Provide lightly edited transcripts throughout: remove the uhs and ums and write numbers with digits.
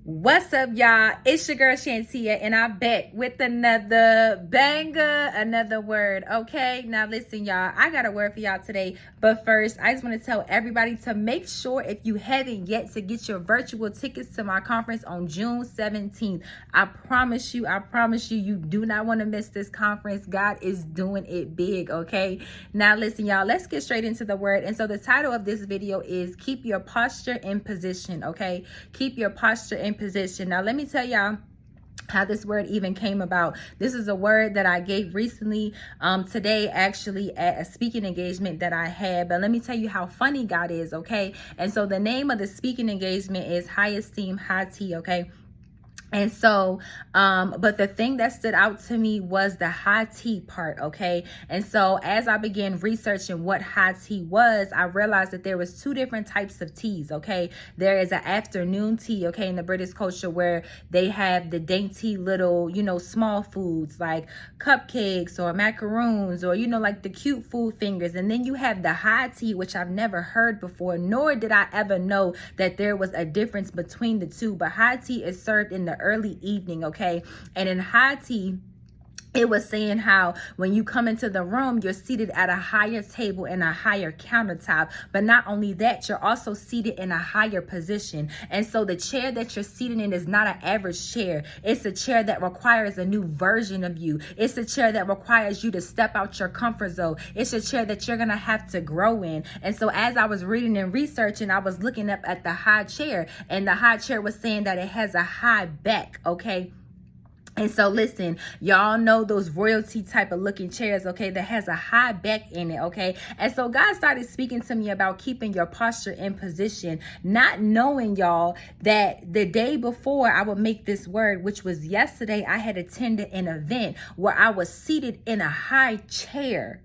What's up, y'all? It's your girl Shantia, and I'm back with another banger, another word. Okay, now listen, y'all, I got a word for y'all today. But first, I just want to tell everybody to make sure, if you haven't yet, to get your virtual tickets to my conference on June 17th. I promise you, you do not want to miss this conference. God is doing it big. Okay, now listen, y'all, let's get straight into the word. And so the title of this video is Keep Your Posture in Position. Okay, keep your posture in position. Now let me tell y'all how this word even came about. This is a word that I gave recently today, actually, at a speaking engagement that I had. But let me tell you how funny God is. Okay, and so the name of the speaking engagement is High Esteem, High Tea. Okay, and so, but the thing that stood out to me was the high tea part, okay? And so as I began researching what high tea was, I realized that there was two different types of teas, okay? There is an afternoon tea, okay, in the British culture, where they have the dainty little, small foods like cupcakes or macaroons, or, like the cute food fingers. And then you have the high tea, which I've never heard before, nor did I ever know that there was a difference between the two. But high tea is served in the early evening, okay? And in high tea, it was saying how when you come into the room, you're seated at a higher table and a higher countertop. But not only that, you're also seated in a higher position. And so the chair that you're seated in is not an average chair. It's a chair that requires a new version of you. It's a chair that requires you to step out your comfort zone. It's a chair that you're going to have to grow in. And so as I was reading and researching, I was looking up at the high chair, and the high chair was saying that it has a high back, okay? And so listen, y'all know those royalty type of looking chairs, okay, that has a high back in it, okay? And so God started speaking to me about keeping your posture in position, not knowing, y'all, that the day before I would make this word, which was yesterday, I had attended an event where I was seated in a high chair.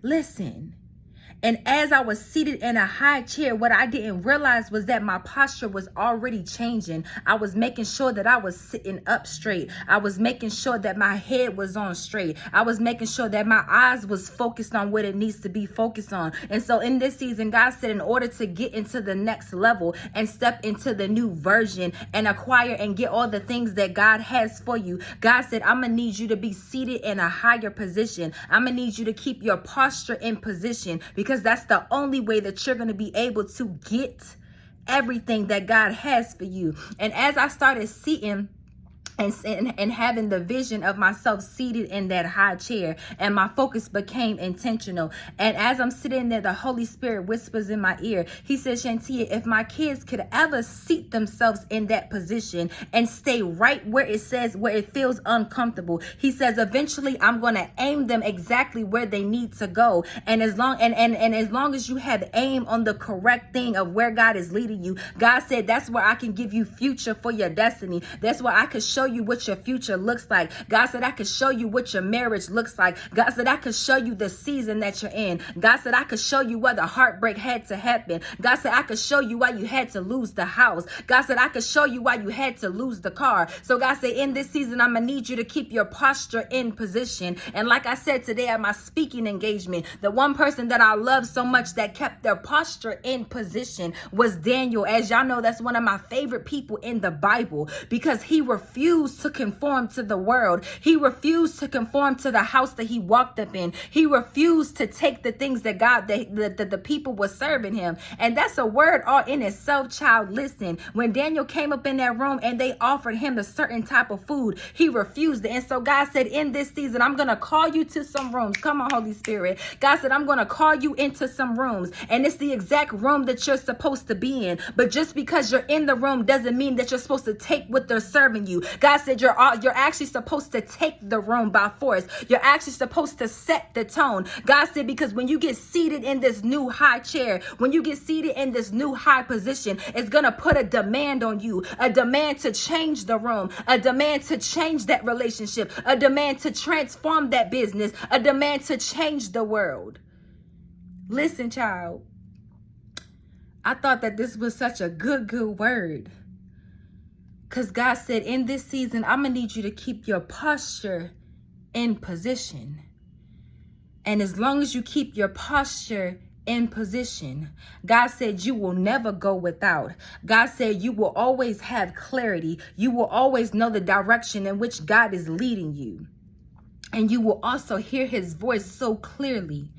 Listen. And as I was seated in a high chair, what I didn't realize was that my posture was already changing. I was making sure that I was sitting up straight. I was making sure that my head was on straight. I was making sure that my eyes was focused on what it needs to be focused on. And so in this season, God said, in order to get into the next level and step into the new version and acquire and get all the things that God has for you, God said, I'm going to need you to be seated in a higher position. I'm going to need you to keep your posture in position, because that's the only way that you're going to be able to get everything that God has for you. And as I started seeing and having the vision of myself seated in that high chair, and my focus became intentional. And as I'm sitting there, the Holy Spirit whispers in my ear. He says, Shantia, if my kids could ever seat themselves in that position and stay right where it says, where it feels uncomfortable, he says, eventually I'm going to aim them exactly where they need to go. And as long as you have aim on the correct thing of where God is leading you, God said, that's where I can give you future for your destiny. That's where I could show you what your future looks like. God said, I could show you what your marriage looks like. God said, I could show you the season that you're in. God said, I could show you where the heartbreak had to happen. God said, I could show you why you had to lose the house. God said, I could show you why you had to lose the car. So God said, in this season, I'm going to need you to keep your posture in position. And like I said today at my speaking engagement, the one person that I love so much that kept their posture in position was Daniel. As y'all know, that's one of my favorite people in the Bible, because he refused to conform to the world. He refused to conform to the house that he walked up in. He refused to take the things that the people were serving him. And that's a word all in itself, child. Listen, when Daniel came up in that room and they offered him a certain type of food, he refused it. And so God said, in this season, I'm going to call you to some rooms. Come on, Holy Spirit. God said, I'm going to call you into some rooms. And it's the exact room that you're supposed to be in. But just because you're in the room doesn't mean that you're supposed to take what they're serving you. God said, you're actually supposed to take the room by force. You're actually supposed to set the tone. God said, because when you get seated in this new high chair, when you get seated in this new high position, it's going to put a demand on you, a demand to change the room, a demand to change that relationship, a demand to transform that business, a demand to change the world. Listen, child, I thought that this was such a good word. Because God said, in this season, I'm going to need you to keep your posture in position. And as long as you keep your posture in position. God said you will never go without. God said you will always have clarity. You will always know the direction in which God is leading you. And you will also hear his voice so clearly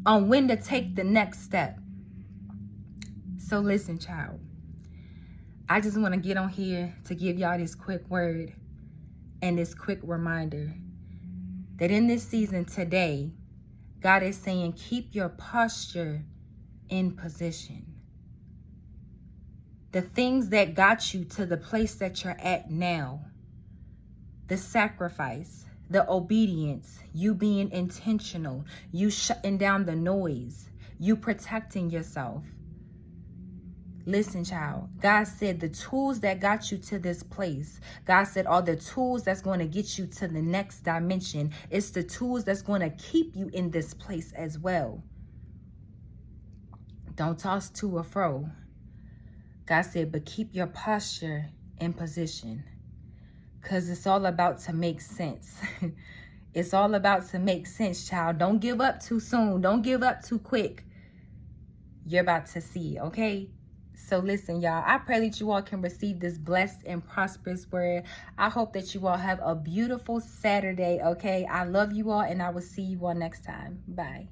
on when to take the next step. So listen, child. I just want to get on here to give y'all this quick word and this quick reminder that in this season today, God is saying, keep your posture in position. The things that got you to the place that you're at now, the sacrifice, the obedience, you being intentional, you shutting down the noise, you protecting yourself. Listen, child, God said the tools that got you to this place, God said are the tools that's going to get you to the next dimension. It's the tools that's going to keep you in this place as well. Don't toss to or fro. God said, but keep your posture in position, because it's all about to make sense. It's all about to make sense, child. Don't give up too soon. Don't give up too quick. You're about to see, okay? So listen, y'all, I pray that you all can receive this blessed and prosperous word. I hope that you all have a beautiful Saturday, okay? I love you all, and I will see you all next time. Bye.